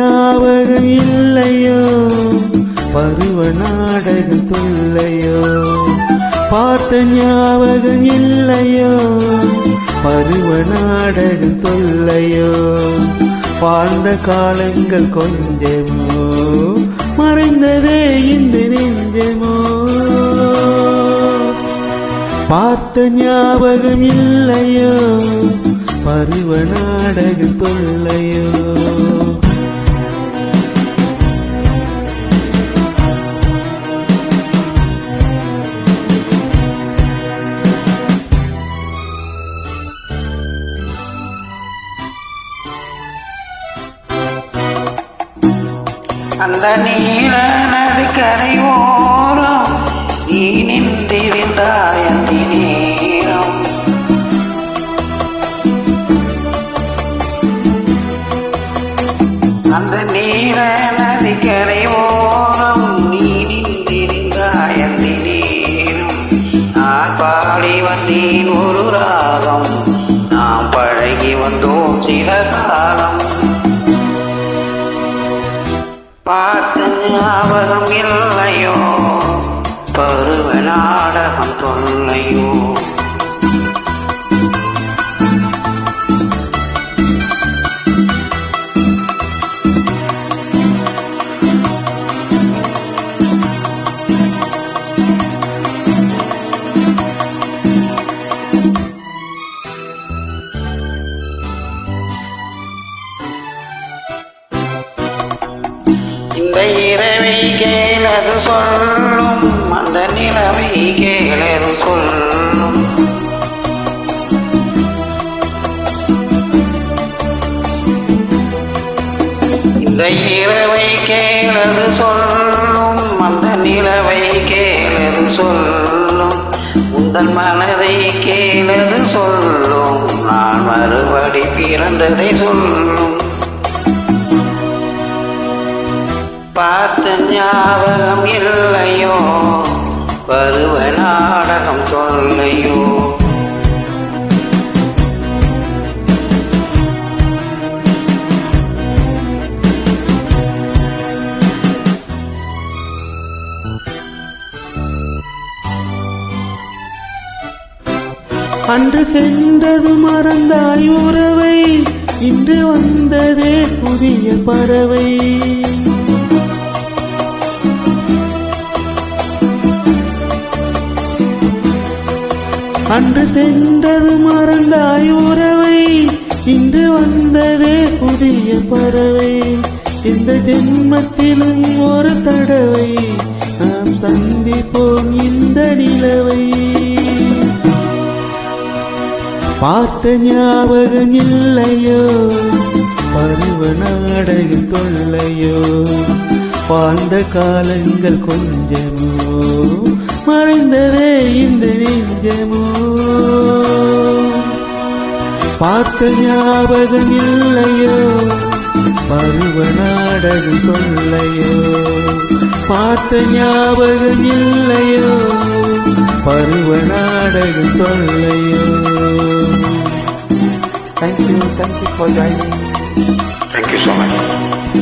ஞாபகம் இல்லையோ, பருவ நாடகம் தொல்லையோ. பார்த்த ஞாபகம் இல்லையோ, பருவ நாடகம் தொல்லையோ. வாழ்ந்த காலங்கள் கொஞ்சமோ, மறைந்ததே இந்த நெஞ்சமோ. பார்த்த ஞாபகம் இல்லையோ, பருவ நாடகம் தொல்லையோ. அந்த நீல நதிக்கரை ஓரம் நீ நின்றிருந்தாய் அந்தி நேரம். அந்த நீல நதிக்கரை ஓரம் நீ நின்றிருந்தாய் அந்தி நேரம். நான் பாடி வந்தேன் ஒரு ராகம், நாம் பழகி வந்தோம் சில காலம். பார்த்த ஞாபகம் இல்லையோ, பருவ நாடகம் தொல்லையோ. இந்த இரவை கேளது சொல்லும், அந்த நிலவை கேளது சொல்லும். இந்த இரவை கேளது சொல்லும், அந்த நிலவை கேளது சொல்லும். உந்தன் மனதை கேளது சொல்லும், நான் மறுபடி பிறந்ததை சொல்லும். பார்த்த ஞாபகம் இல்லையோ, பருவ நாடகம் தொல்லையோ. அன்று சென்றது மறந்தாய் உறவை, இன்று வந்ததே புதிய பறவை. அன்று சென்றது மறந்தாய் உறவை, இன்று வந்ததே புதிய பறவை. இந்த ஜென்மத்திலும் ஒரு தடவை நாம் சந்திப்போம் இந்த நிலவை. பார்த்த ஞாபகம் இல்லையோ, பருவ நாடகம் தொல்லையோ. வாழ்ந்த காலங்கள் கொஞ்சமோ, மறைந்ததே இந்த நெஞ்சமோ. பார்த்த ஞாபகம் இல்லையோ, பருவ நாடகம் தொல்லையோ. பார்த்த ஞாபகம் இல்லையோ, பருவ நாடகம் தொல்லையோ. Thank you for joining. Thank you so much.